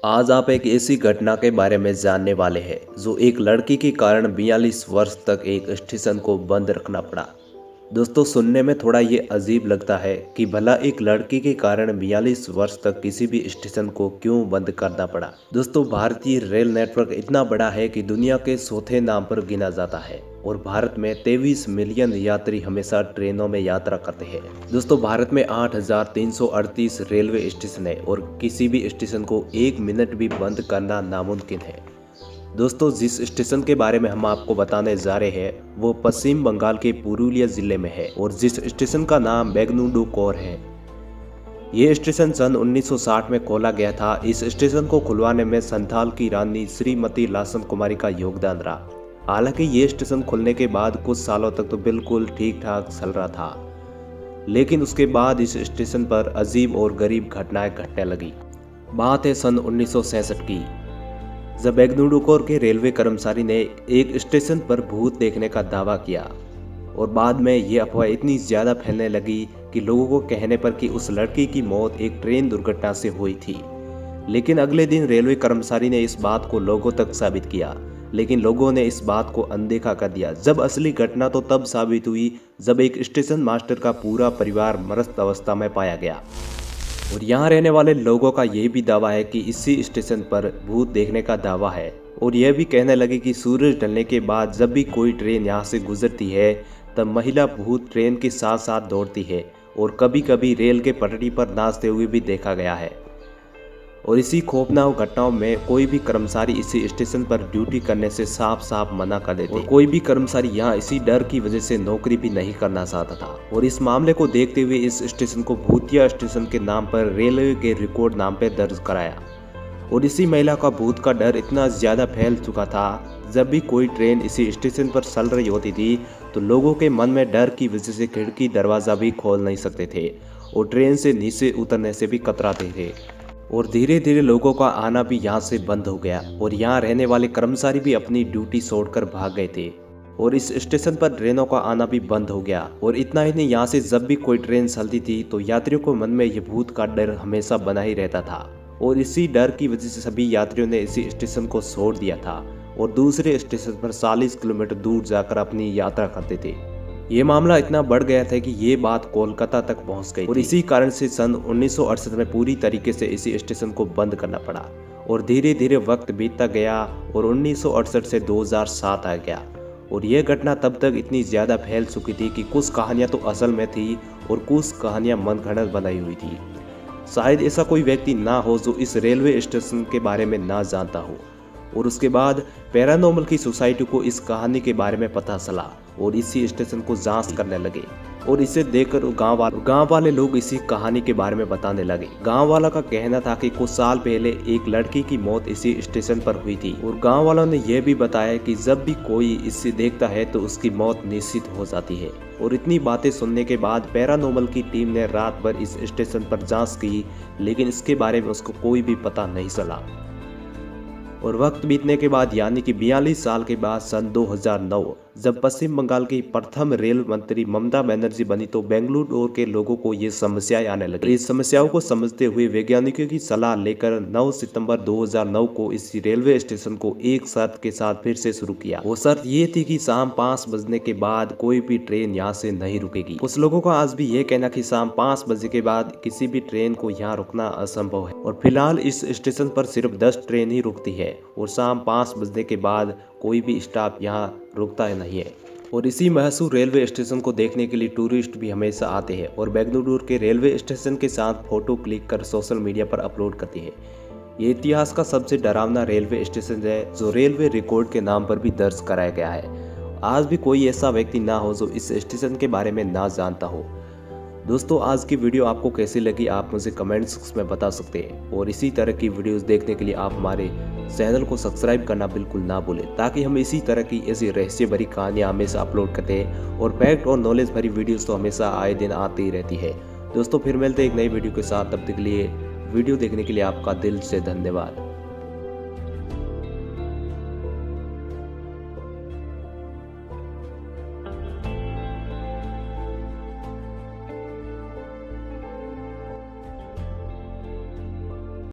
आज आप एक ऐसी घटना के बारे में जानने वाले हैं जो एक लड़की के कारण 42 वर्ष तक एक स्टेशन को बंद रखना पड़ा। दोस्तों, सुनने में थोड़ा ये अजीब लगता है कि भला एक लड़की के कारण 42 वर्ष तक किसी भी स्टेशन को क्यों बंद करना पड़ा। दोस्तों, भारतीय रेल नेटवर्क इतना बड़ा है कि दुनिया के चौथे नाम पर गिना जाता है और भारत में 23 मिलियन यात्री हमेशा ट्रेनों में यात्रा करते हैं। दोस्तों, भारत में 8,338 रेलवे स्टेशन है और किसी भी स्टेशन को 1 मिनट भी बंद करना नामुमकिन है। दोस्तों, जिस स्टेशन के बारे में हम आपको बताने जा रहे हैं वो पश्चिम बंगाल के पुरुलिया जिले में है और जिस स्टेशन का नाम बेगनुडुकोर है। ये स्टेशन सन 1960 में खोला गया था। इस स्टेशन को खुलवाने में संथाल की रानी श्रीमती लासम कुमारी का योगदान रहा। हालांकि ये स्टेशन खुलने के बाद कुछ सालों तक तो बिल्कुल ठीक ठाक चल रहा था, लेकिन उसके बाद इस स्टेशन पर अजीब और गरीब घटनाएं घटने लगी। बात है सन 1966 की, जब बेगनुडुकोर के रेलवे कर्मचारी ने एक स्टेशन पर भूत देखने का दावा किया और बाद में ये अफवाह इतनी ज़्यादा फैलने लगी कि लोगों को कहने पर कि उस लड़की की मौत एक ट्रेन दुर्घटना से हुई थी। लेकिन अगले दिन रेलवे कर्मचारी ने इस बात को लोगों तक साबित किया, लेकिन लोगों ने इस बात को अनदेखा कर दिया। जब असली घटना तो तब साबित हुई जब एक स्टेशन मास्टर का पूरा परिवार मृत अवस्था में पाया गया और यहाँ रहने वाले लोगों का यह भी दावा है कि इसी स्टेशन पर भूत देखने का दावा है और यह भी कहने लगे कि सूरज ढलने के बाद जब भी कोई ट्रेन यहाँ से गुजरती है तब महिला भूत ट्रेन के साथ साथ दौड़ती है और कभी कभी रेल के पटरी पर नाचते हुए भी देखा गया है। और इसी खौफनाक घटनाओं में कोई भी कर्मचारी इसी स्टेशन पर ड्यूटी करने से साफ साफ मना कर देते और कोई भी कर्मचारी यहाँ इसी डर की वजह से नौकरी भी नहीं करना चाहता था। और इस मामले को देखते हुए इस स्टेशन को भूतिया स्टेशन के नाम पर रेलवे के रिकॉर्ड नाम पर दर्ज कराया। और इसी महिला का भूत का डर इतना ज़्यादा फैल चुका था, जब भी कोई ट्रेन इसी स्टेशन पर चल रही होती थी तो लोगों के मन में डर की वजह से खिड़की दरवाज़ा भी खोल नहीं सकते थे और ट्रेन से नीचे उतरने से भी कतराते थे। और धीरे धीरे लोगों का आना भी यहाँ से बंद हो गया और यहाँ रहने वाले कर्मचारी भी अपनी ड्यूटी छोड़कर भाग गए थे और इस स्टेशन पर ट्रेनों का आना भी बंद हो गया। और इतना ही नहीं, यहाँ से जब भी कोई ट्रेन चलती थी तो यात्रियों को मन में ये भूत का डर हमेशा बना ही रहता था और इसी डर की वजह से सभी यात्रियों ने इसी स्टेशन को छोड़ दिया था और दूसरे स्टेशन पर 40 किलोमीटर दूर जाकर अपनी यात्रा करते थे। ये मामला इतना बढ़ गया था कि ये बात कोलकाता तक पहुंच गई और इसी कारण से सन 1968 में पूरी तरीके से इसी स्टेशन को बंद करना पड़ा। और धीरे धीरे वक्त बीतता गया और 1968 से 2007 आ गया और ये घटना तब तक इतनी ज़्यादा फैल चुकी थी कि कुछ कहानियाँ तो असल में थी और कुछ कहानियाँ मनगढ़ंत बनाई हुई थी। शायद ऐसा कोई व्यक्ति ना हो जो इस रेलवे स्टेशन के बारे में ना जानता हो। और उसके बाद पैरानॉर्मल की सोसाइटी को इस कहानी के बारे में पता चला और इसी स्टेशन को जांच करने लगे और इसे देखकर गांव वाले लोग इसी कहानी के बारे में बताने लगे। गांव वाला का कहना था कि कुछ साल पहले एक लड़की की मौत इसी स्टेशन पर हुई थी और गांव वालों ने यह भी बताया कि जब भी कोई इसे देखता है तो उसकी मौत निश्चित हो जाती है। और इतनी बातें सुनने के बाद पैरानॉर्मल की टीम ने रात भर इस स्टेशन पर जाँच की, लेकिन इसके बारे में उसको कोई भी पता नहीं चला। और वक्त बीतने के बाद यानी कि 42 साल के बाद सन 2009 जब पश्चिम बंगाल की प्रथम रेल मंत्री ममता बनर्जी बनी तो बेंगलुरु के लोगों को ये समस्याएं आने लगी। इस समस्याओं को समझते हुए वैज्ञानिकों की सलाह लेकर 9 सितंबर 2009 को इस रेलवे स्टेशन को एक शर्त के साथ फिर से शुरू किया। वो शर्त ये थी कि शाम 5 बजने के बाद कोई भी ट्रेन यहाँ से नहीं रुकेगी। कुछ लोगों का आज भी ये कहना कि शाम 5 बजे के बाद किसी भी ट्रेन को यहाँ रुकना असंभव है और फिलहाल इस स्टेशन पर सिर्फ 10 ट्रेन ही रुकती है और शाम 5 बजने के बाद कोई भी स्टाफ यहाँ रुकता नहीं है। और इसी मशहूर रेलवे स्टेशन को देखने के लिए टूरिस्ट भी हमेशा आते हैं और बेंगलुरु के रेलवे स्टेशन के साथ फोटो क्लिक कर सोशल मीडिया पर अपलोड करते हैं। ये इतिहास का सबसे डरावना रेलवे स्टेशन है जो रेलवे रिकॉर्ड के नाम पर भी दर्ज कराया गया है। आज भी कोई ऐसा व्यक्ति ना हो जो इस स्टेशन के बारे में ना जानता हो। दोस्तों, आज की वीडियो आपको कैसी लगी आप मुझे कमेंट सेक्शन में बता सकते हैं और इसी तरह की वीडियोस देखने के लिए आप हमारे चैनल को सब्सक्राइब करना बिल्कुल ना भूलें ताकि हम इसी तरह की ऐसी रहस्य भरी कहानियाँ हमेशा अपलोड करते हैं और फैक्ट और नॉलेज भरी वीडियोस तो हमेशा आए दिन आती ही रहती है। दोस्तों, फिर मिलते हैं एक नई वीडियो के साथ, तब तक के लिए वीडियो देखने के लिए आपका दिल से धन्यवाद।